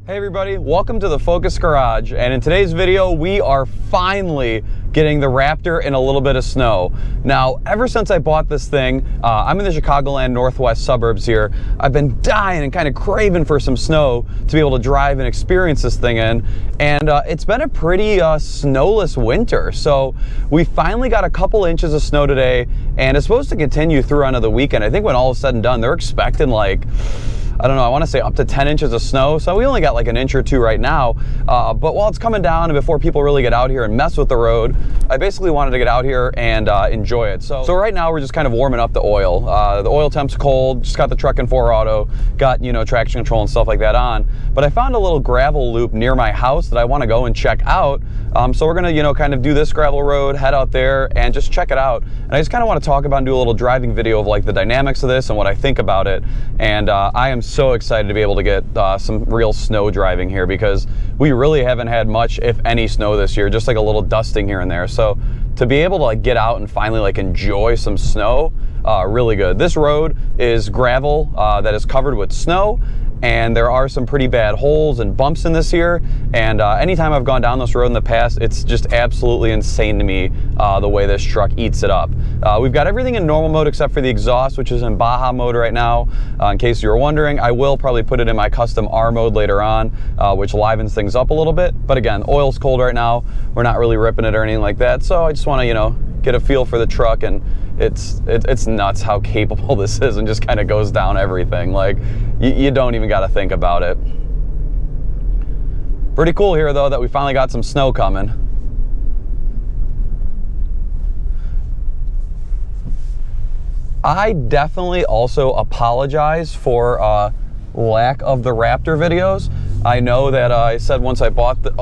Hey everybody, welcome to the Focus Garage, and in today's video we are finally getting the Raptor in a little bit of snow. Now, ever since I bought this thing, I'm in the Chicagoland northwest suburbs here. I've been dying and kind of craving for some snow to be able to drive and experience this thing in, and it's been a pretty snowless winter. So we finally got a couple inches of snow today, and it's supposed to continue through onto the weekend. I think when all is said and done, they're expecting like, I don't know, I want to say up to 10 inches of snow. So we only got like an inch or two right now. But while it's coming down and before people really get out here and mess with the road, I basically wanted to get out here and enjoy it. So right now we're just kind of warming up the oil. The oil temp's cold, just got the truck in 4 auto, got, you know, traction control and stuff like that on. But I found a little gravel loop near my house that I want to go and check out. So we're gonna, you know, kind of do this gravel road, head out there and just check it out. And I just kind of want to talk about and do a little driving video of like the dynamics of this and what I think about it. And I am so excited to be able to get some real snow driving here, because we really haven't had much, if any, snow this year, just like a little dusting here and there. So to be able to like get out and finally like enjoy some snow, really good. This road is gravel that is covered with snow, and there are some pretty bad holes and bumps in this here. And anytime I've gone down this road in the past, it's just absolutely insane to me the way this truck eats it up. We've got everything in normal mode except for the exhaust, which is in Baja mode right now. In case you were wondering, I will probably put it in my custom R mode later on, which livens things up a little bit. But again, oil's cold right now. We're not really ripping it or anything like that. So I just want to, you know, get a feel for the truck, and it's nuts how capable this is, and just kind of goes down everything. Like you don't even got to think about it. Pretty cool here though that we finally got some snow coming. I definitely also apologize for lack of the Raptor videos. I know that I said once I bought the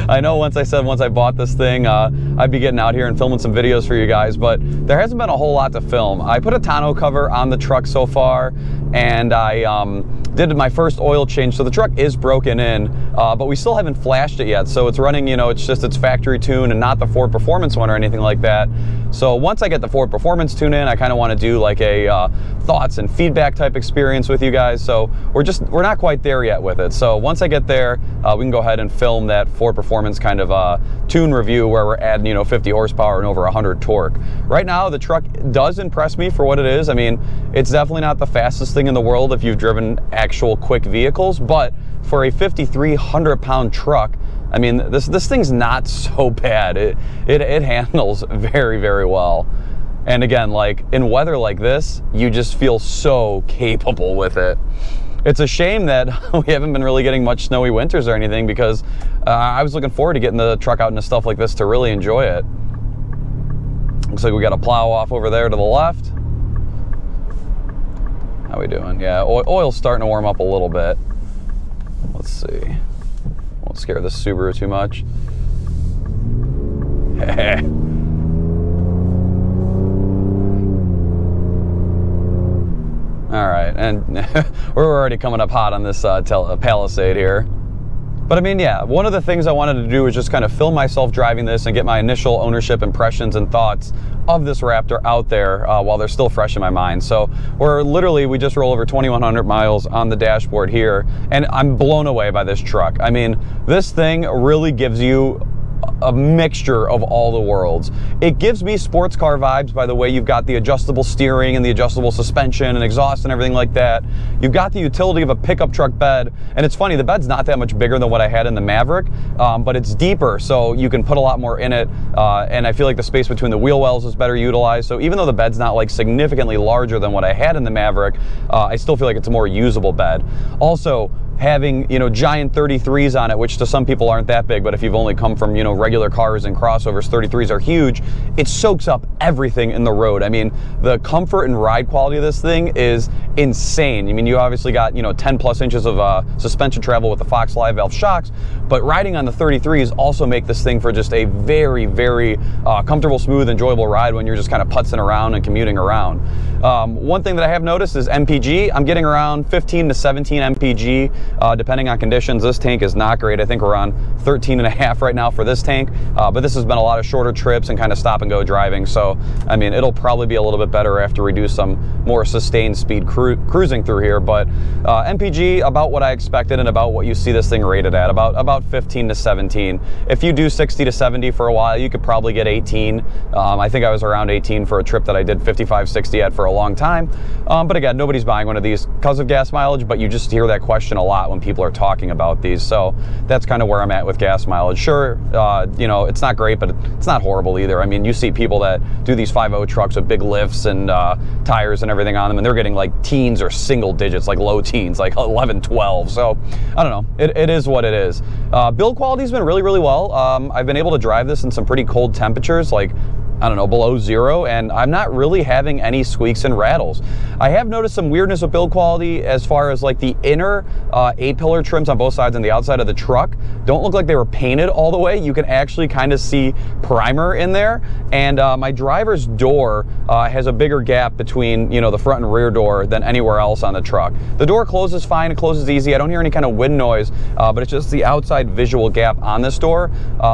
I know once I said once I bought this thing I'd be getting out here and filming some videos for you guys, but there hasn't been a whole lot to film. I put a tonneau cover on the truck so far, and I did my first oil change. So the truck is broken in, but we still haven't flashed it yet. So it's running, you know, it's just its factory tune and not the Ford Performance one or anything like that. So once I get the Ford Performance tune in, I kind of want to do like a thoughts and feedback type experience with you guys. So we're not quite there yet with it. So once I get there, we can go ahead and film that Ford Performance kind of tune review where we're adding, you know, 50 horsepower and over 100 torque. Right now, the truck does impress me for what it is. I mean, it's definitely not the fastest thing in the world if you've driven actual quick vehicles, but for a 5,300-pound truck, I mean, this thing's not so bad. It handles very, very well. And again, like in weather like this, you just feel so capable with it. It's a shame that we haven't been really getting much snowy winters or anything, because I was looking forward to getting the truck out into stuff like this to really enjoy it. Looks like we got a plow off over there to the left. How we doing? Yeah, oil's starting to warm up a little bit. Let's see. Won't scare the Subaru too much. All right, and we're already coming up hot on this Palisade here. But I mean, yeah, one of the things I wanted to do was just kind of film myself driving this and get my initial ownership impressions and thoughts of this Raptor out there while they're still fresh in my mind. So we just roll over 2,100 miles on the dashboard here, and I'm blown away by this truck. I mean, this thing really gives you a mixture of all the worlds. It gives me sports car vibes by the way you've got the adjustable steering and the adjustable suspension and exhaust and everything like that. You've got the utility of a pickup truck bed, and it's funny, the bed's not that much bigger than what I had in the Maverick, but it's deeper, so you can put a lot more in it, and I feel like the space between the wheel wells is better utilized. So even though the bed's not like significantly larger than what I had in the Maverick, I still feel like it's a more usable bed. Also, having, you know, giant 33s on it, which to some people aren't that big, but if you've only come from, you know, regular cars and crossovers, 33s are huge. It soaks up everything in the road. I mean, the comfort and ride quality of this thing is insane. I mean, you obviously got, you know, 10 plus inches of suspension travel with the Fox Live Valve shocks, but riding on the 33s also make this thing for just a very, very comfortable, smooth, enjoyable ride when you're just kind of putzing around and commuting around. One thing that I have noticed is MPG. I'm getting around 15 to 17 MPG depending on conditions. This tank is not great. I think we're on 13.5 right now for this tank, but this has been a lot of shorter trips and kind of stop and go driving. So, I mean, it'll probably be a little bit better after we do some more sustained speed cruising through here. But MPG, about what I expected and about what you see this thing rated at, about 15 to 17. If you do 60 to 70 for a while, you could probably get 18. I think I was around 18 for a trip that I did 55, 60 at for a long time. But again, nobody's buying one of these because of gas mileage, but you just hear that question a lot when people are talking about these. So that's kind of where I'm at with gas mileage. Sure, you know, it's not great, but it's not horrible either. I mean, you see people that do these 5.0 trucks with big lifts and tires and everything on them, and they're getting like teens or single digits, like low teens, like 11, 12. So I don't know, it is what it is. Build quality's been really, really well. I've been able to drive this in some pretty cold temperatures, like, I don't know, below 0, and I'm not really having any squeaks and rattles. I have noticed some weirdness with build quality as far as like the inner A-pillar trims on both sides and the outside of the truck don't look like they were painted all the way. You can actually kind of see primer in there, and my driver's door has a bigger gap between, you know, the front and rear door than anywhere else on the truck. The door closes fine, it closes easy. I don't hear any kind of wind noise, but it's just the outside visual gap on this door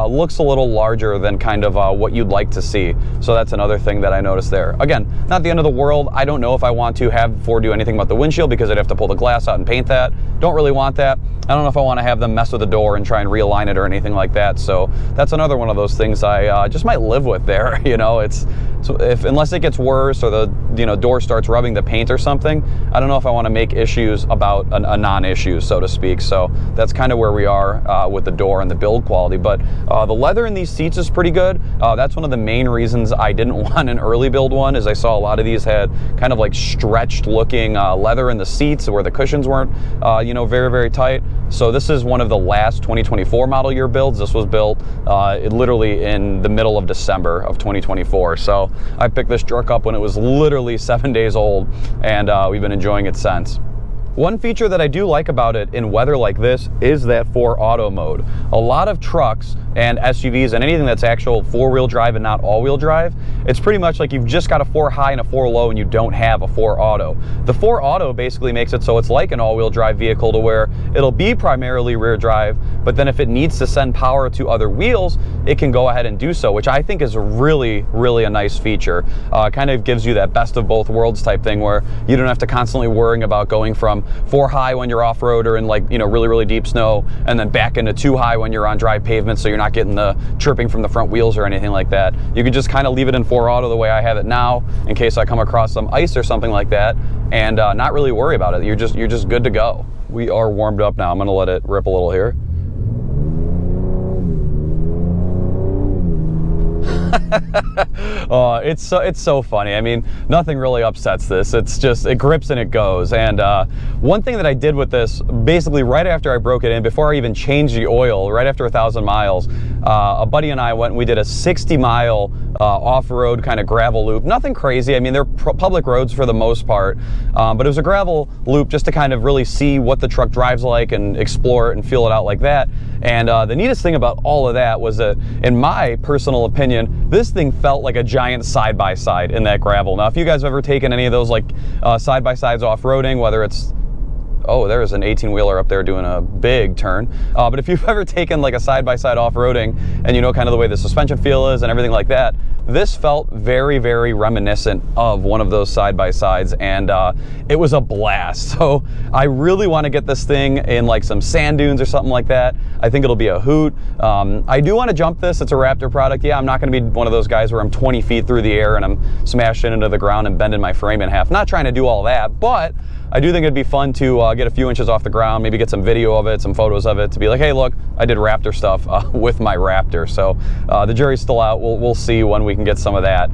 looks a little larger than kind of what you'd like to see. So that's another thing that I noticed there. Again, not the end of the world. I don't know if I want to have Ford do anything about the windshield because I'd have to pull the glass out and paint that. Don't really want that. I don't know if I want to have them mess with the door and try and realign it or anything like that. So that's another one of those things I just might live with there. You know, unless it gets worse or the door starts rubbing the paint or something, I don't know if I want to make issues about a non-issue, so to speak. So that's kind of where we are with the door and the build quality. But the leather in these seats is pretty good. That's one of the main reasons I didn't want an early build one, is I saw a lot of these had kind of like stretched looking leather in the seats where the cushions weren't very, very tight. So this is one of the last 2024 model year builds. This was built literally in the middle of December of 2024. So I picked this truck up when it was literally 7 days old, and we've been enjoying it since. One feature that I do like about it in weather like this is that 4 auto mode. A lot of trucks and SUVs and anything that's actual 4-wheel drive and not all-wheel drive, it's pretty much like you've just got a 4 high and a 4 low and you don't have a 4 auto. The 4 auto basically makes it so it's like an all-wheel drive vehicle, to where it'll be primarily rear drive, but then if it needs to send power to other wheels, it can go ahead and do so, which I think is really, really a nice feature. Kind of gives you that best of both worlds type thing, where you don't have to constantly worrying about going from 4 high when you're off-road or in like, really, really deep snow, and then back into 2 high when you're on dry pavement, so you're not getting the chirping from the front wheels or anything like that. You could just kind of leave it in 4 auto the way I have it now, in case I come across some ice or something like that, and not really worry about it. You're just good to go. We are warmed up now. I'm gonna let it rip a little here. Oh, it's so funny. I mean, nothing really upsets this. It's just, it grips and it goes. And one thing that I did with this, basically right after I broke it in, before I even changed the oil, right after 1,000 miles, a buddy and I went and we did a 60-mile off-road kind of gravel loop. Nothing crazy. I mean, they're public roads for the most part, but it was a gravel loop just to kind of really see what the truck drives like and explore it and feel it out like that. And the neatest thing about all of that was that, in my personal opinion, this thing felt like a giant side-by-side in that gravel. Now, if you guys have ever taken any of those like side-by-sides off-roading, whether it's, oh, there's an 18-wheeler up there doing a big turn. But if you've ever taken like a side-by-side off-roading and you know kind of the way the suspension feel is and everything like that, this felt very, very reminiscent of one of those side-by-sides, and it was a blast. So I really want to get this thing in like some sand dunes or something like that. I think it'll be a hoot. I do want to jump this. It's a Raptor product. Yeah, I'm not going to be one of those guys where I'm 20 feet through the air and I'm smashing into the ground and bending my frame in half. Not trying to do all that, but I do think it'd be fun to get a few inches off the ground, maybe get some video of it, some photos of it, to be like, hey, look, I did Raptor stuff with my Raptor. So the jury's still out. We'll see when we can get some of that.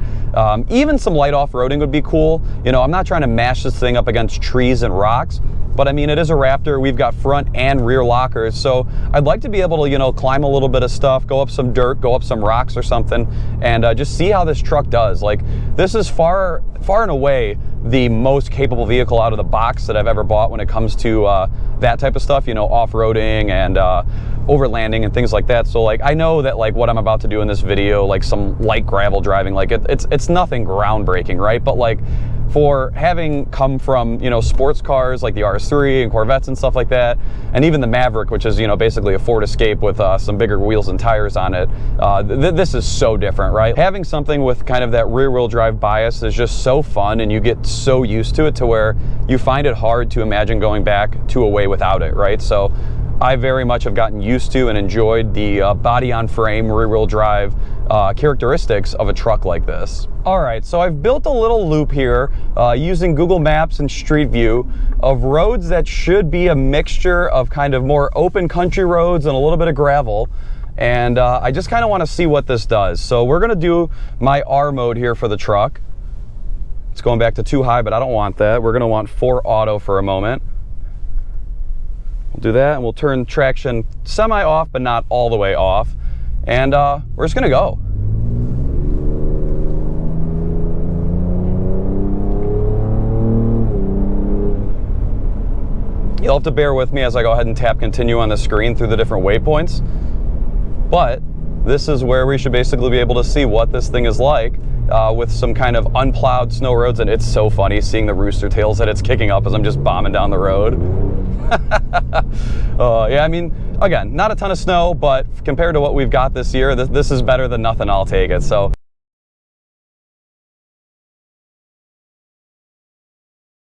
Even some light off-roading would be cool. I'm not trying to mash this thing up against trees and rocks, but I mean, it is a Raptor. We've got front and rear lockers, so I'd like to be able to, climb a little bit of stuff, go up some dirt, go up some rocks or something, and just see how this truck does. Like, this is far and away the most capable vehicle out of the box that I've ever bought when it comes to that type of stuff, off-roading and overlanding and things like that. So like, I know that like what I'm about to do in this video, like some light gravel driving, like it's nothing groundbreaking, right? But like, for having come from, you know, sports cars like the RS3 and Corvettes and stuff like that, and even the Maverick, which is, you know, basically a Ford Escape with some bigger wheels and tires on it. This is so different, right? Having something with kind of that rear-wheel drive bias is just so fun, and you get so used to it to where you find it hard to imagine going back to a way without it, right? So I very much have gotten used to and enjoyed the body-on-frame, rear-wheel drive characteristics of a truck like this. All right, so I've built a little loop here using Google Maps and Street View of roads that should be a mixture of kind of more open country roads and a little bit of gravel. And I just kind of want to see what this does. So we're going to do my R mode here for the truck. It's going back to 2 high, but I don't want that. We're going to want 4 auto for a moment. We'll do that, and we'll turn traction semi-off, but not all the way off. And we're just going to go. You'll have to bear with me as I go ahead and tap continue on the screen through the different waypoints. But this is where we should basically be able to see what this thing is like with some kind of unplowed snow roads. And it's so funny seeing the rooster tails that it's kicking up as I'm just bombing down the road. Yeah, I mean, again, not a ton of snow, but compared to what we've got this year, this is better than nothing. I'll take it. So